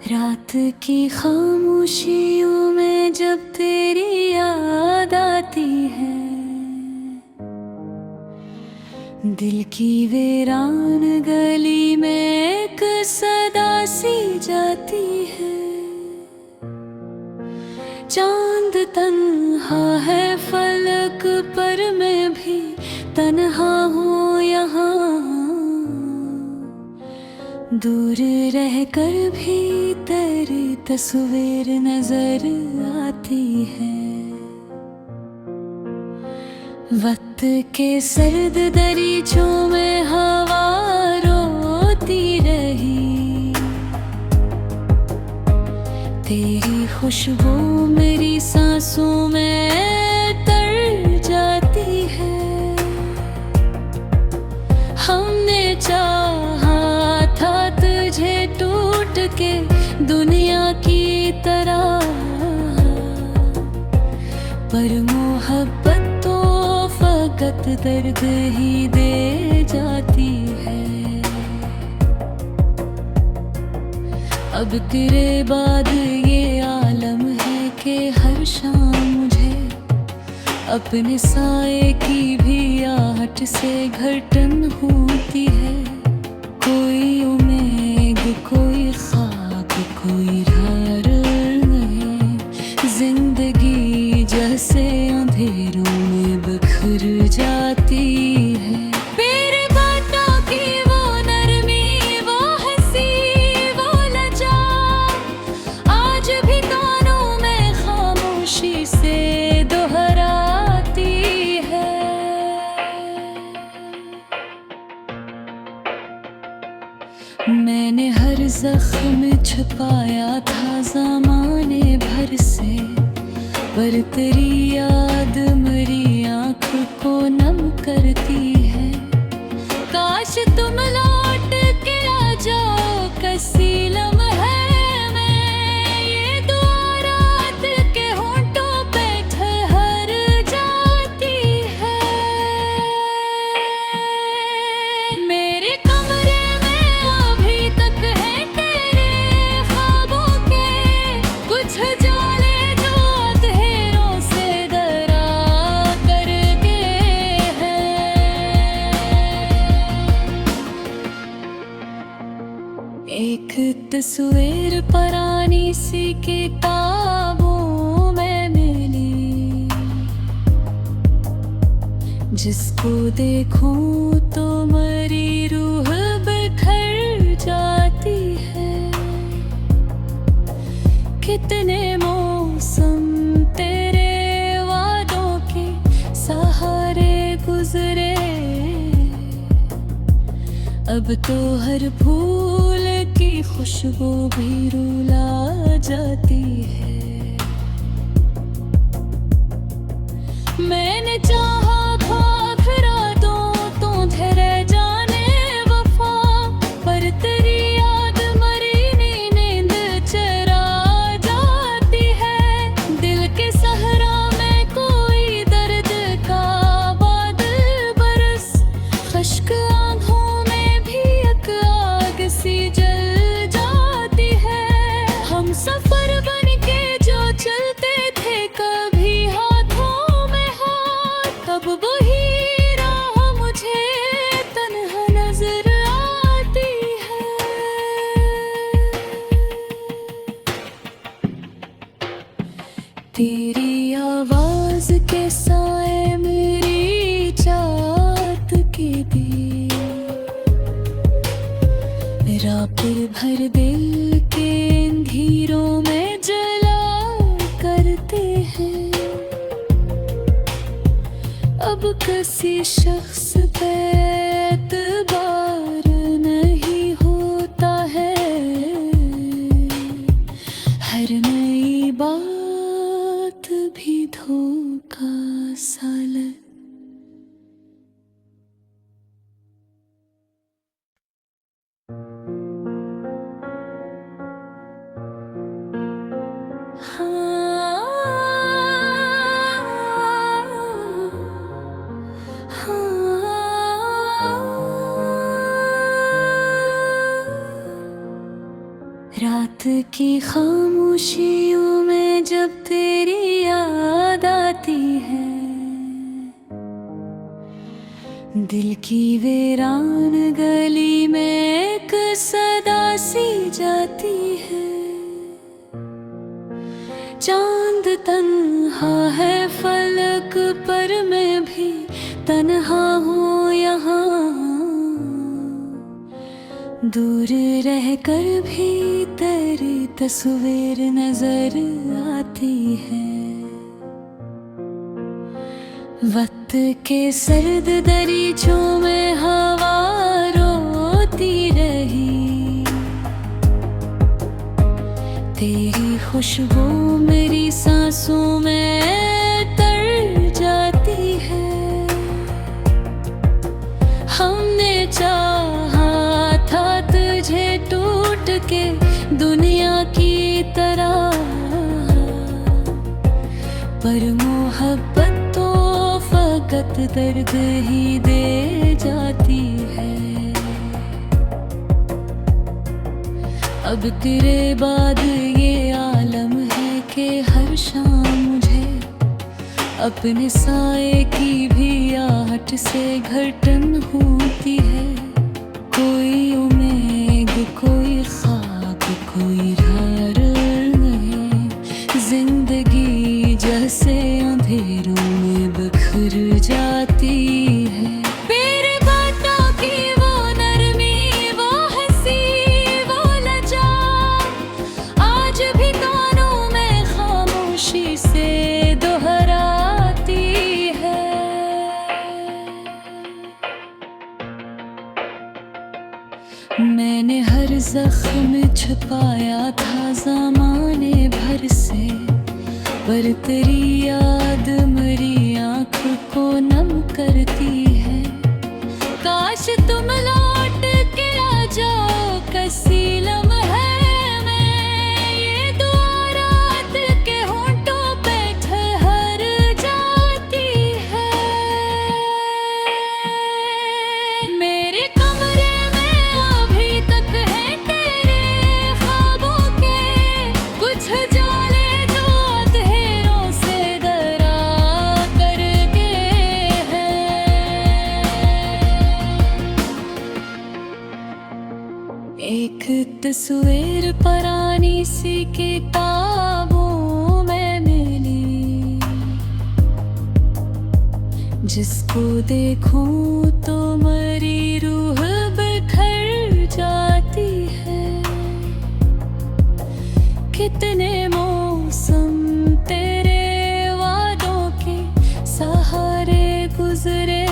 रात की खामोशियों में जब तेरी याद आती है, दिल की वीरान गली में एक सदा सी जाती है। चांद तन्हा है फलक पर, मैं भी तन्हा हूँ यहाँ। दूर रहकर भी तेरी तस्वीर नजर आती है। वक्त के सर्द दरीचों में हवा रोती रही, तेरी खुशबू मेरी सांसों में तर जाती है। हमने चाहा था तुझे टूट के दुनिया की तरह, पर मोहब्बत तो फकत दर्द ही दे जाती है। अब तेरे बाद ये आलम है कि हर शाम मुझे अपने साए की भी आहट से घटन होती है। कोई उम्मीद, कोई ख्वाब, कोई डर नहीं, जिंदगी जैसे अंधेरों में बिखर जाती है। मेरे बातों की वो नरमी, वो हंसी, वो लजा, आज भी कानों में खामोशी से दोहराती है। मैंने हर जख्म छुपाया था ज़माने भर से, पर तेरी याद मेरी आँख को नम करती है। काश तुम लौट के आ जाओ किसी लम्हे में, ये दुआ रात के होंठों पे ठहर जाती है। मेरे कमरे में अभी तक है तेरे ख्वाबों के कुछ जाले जो अंधेरों से डरा करके हैं। एक तस्वीर पुरानी सी किताबों में मिली, जिसको देखूं तो मेरी रूह बिखर जाती है। कितने मौसम तेरे वादों के सहारे गुजरे, अब तो हर फूल की खुशबू भी रुला जाती है। मैंने चाहा था फिर दूं तुझे रह जाने वफा, पर तेरी याद मरी नींद चरा जाती है। दिल के सहरा में कोई दर्द का बादल बरस, खश्क आँखों में भी एक आग सी जल जाती है। हम सफर बन के जो चलते थे कभी हाथों में हाथ, तब वही राह मुझे तन्हा नजर आती है। तेरी आवाज के साए मेरी चाहत के दी, रात भर दिल के अंधेरों में जला करते हैं। अब किसी शख्स पे एतबार नहीं होता है, हर नई बात भी धोखा सा लगता। हाँ, हाँ, रात की खामोशियों में जब तेरी याद आती है, दिल की वीरान गली में एक सदा सी जाती है। चांद तन्हा है फलक पर, मैं भी तन्हा हूँ यहाँ। दूर रहकर भी तेरी तस्वीर नजर आती है। वक्त के सर्द दरीचों में हवा रोती रही, तेरी खुशबू मेरी सांसों में तर जाती है। हमने चाहा था तुझे टूट के दुनिया की तरह, पर मोहब्बत तो फकत दर्द ही दे जाती है। अब तेरे बाद ये आलम है कि हर शाम मुझे अपने साए की भी आहट से घटन होती है। कोई उम्मीद, कोई ख्वाब, कोई रार नहीं, जिंदगी जैसे अंधेरों में बिखर जाती है। मेरे बातों की वो नरमी, वो हंसी, वो लजा, आज भी कानों में खामोशी से दोहराती है। मैंने हर जख्म छुपाया था ज़माने भर से, पर तेरी याद मेरी आँख को नम करती है। काश तुम लौट के आ जाओ किसी लम्हे में, ये दुआ रात के होंठों पे ठहर जाती है। मेरे कमरे में अभी तक है तेरे ख्वाबों के कुछ जाले जो अंधेरों से डरा करके हैं। एक तस्वीर पुरानी सी किताबों में मिली, जिसको देखूं तो मेरी रूह बिखर जाती है। कितने मौसम तेरे वादों के सहारे गुजरे,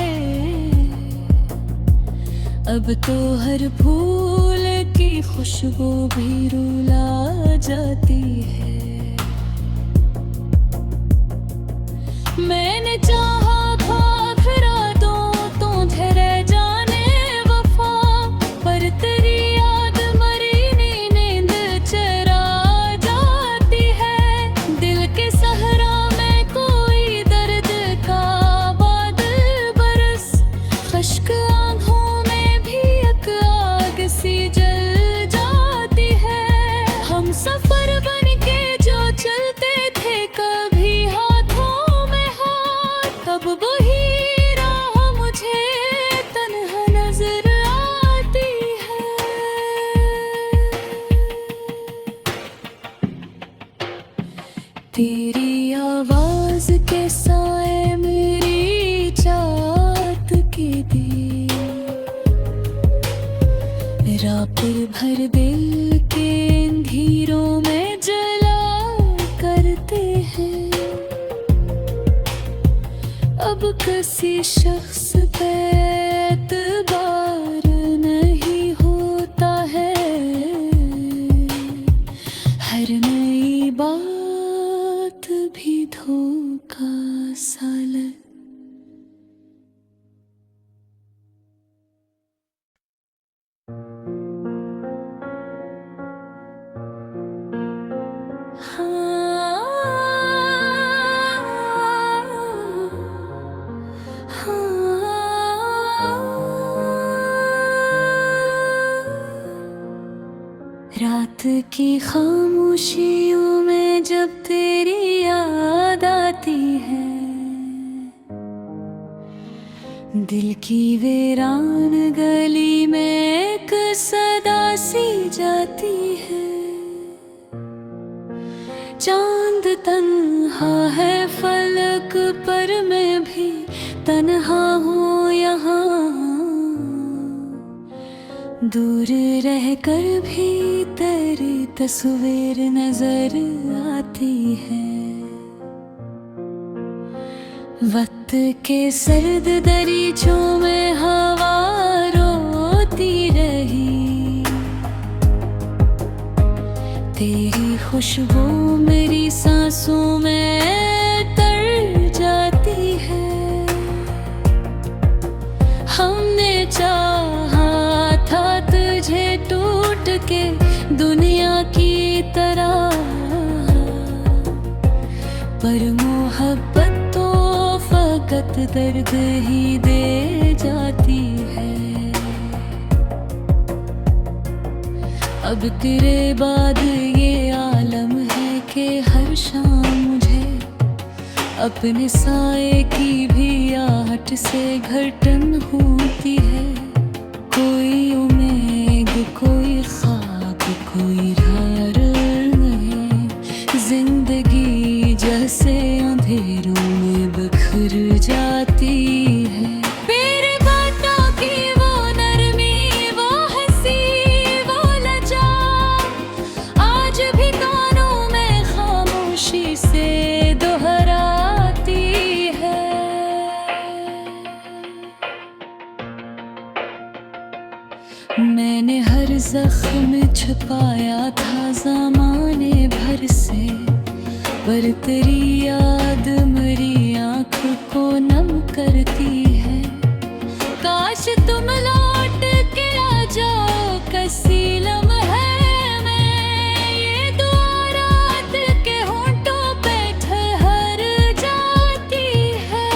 अब तो हर फूल की खुशबू भी रुला जाती है। मैंने चाहा ख्वाब रातों तुझे रह जाने वफा, पर तेरी याद मरी नींद चरा जाती है। दिल के सहरा में कोई दर्द का बादल बरस, खश्क आँखों में भी एक आग सी जल जाती है। हम सफर बन के जो चलते थे कभी हाथों में हाथ, अब वही राह मुझे तन्हा नजर आती है। तेरी आवाज के साए मेरी चाहत के दी, रात भर दिल के अंधेरों में जला करते हैं। अब किसी शख्स पे एतबार नहीं होता है, हर नई बात भी धोखा सा लगता। हाँ, हाँ, रात की खामोशियों में जब तेरी याद आती है, दिल की वीरान गली में एक सदा सी जाती है। चांद तन्हा है फलक पर मैं भी तन्हा हूँ यहाँ, दूर रहकर भी तेरी तस्वीर नजर आती है। वक्त के सर्द दरीचों में हवा रोती रही, तेरी खुशबू मेरी सांसों में तर जाती है। हमने चाहा था तुझे टूट के दुनिया की तरह, पर मोहब्बत तो फकत दर्द ही दे जाती है। अब तेरे बाद ये आलम है कि हर शाम मुझे अपने साए की भी आहट से घटन होती है। कोई उम्मीद, कोई ख्वाब, कोई रार नहीं, जिंदगी जैसे अंधेरों में बिखर जाती है। मेरे बातों की वो नरमी, वो हंसी, वो लजा, आज भी कानों में खामोशी से दोहराती है। मैंने हर जख्म छुपाया था ज़माने भर से, पर तेरी याद मेरी आँख को नम करती है। काश तुम लौट के आ जाओ किसी लम्हे में, ये दुआ रात के होंठों पे ठहर जाती है।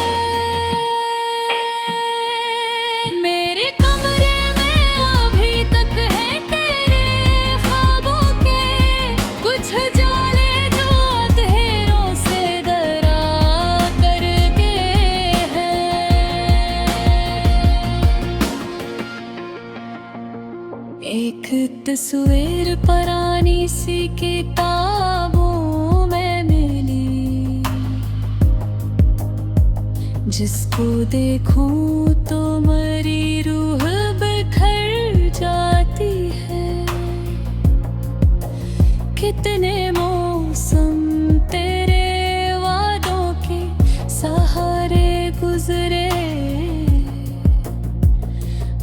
मेरे कमरे में अभी तक है तेरे ख्वाबों के कुछ जाले जो अंधेरों से डरा करके हैं। एक तस्वीर पुरानी सी किताबों में मिली, जिसको देखूं तो मेरी रूह बिखर जाती है। कितने मौसम तेरे वादों के सहारे गुजरे,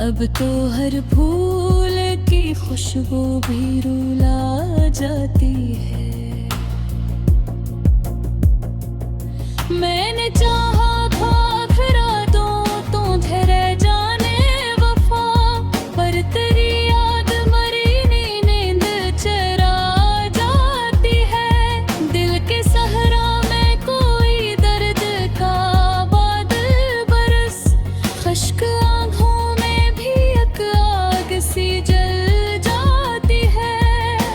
अब तो हर फूल की खुशबू भी रुला जाती है। मैंने चाहा था रातों तुझे रह जाने वफा, पर तेरी याद मरी नींद चरा जाती है। दिल के सहरा में कोई दर्द का बादल बरस, खश्क आँखों में भी एक आग सी जल जाती है।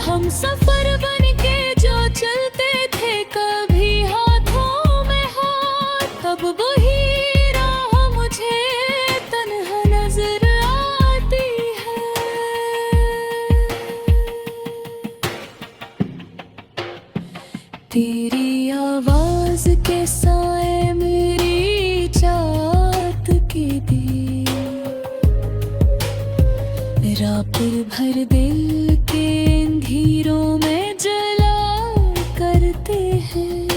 हम सफर बन के जो चलते थे कभी हाथों में हाथ, अब वही राह मुझे तन्हा नजर आती है। तेरी आवाज के साए मेरी चाहत की दी, रात भर दिल के अंधेरों में जला करते हैं।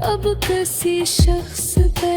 अब किसी शख्स पे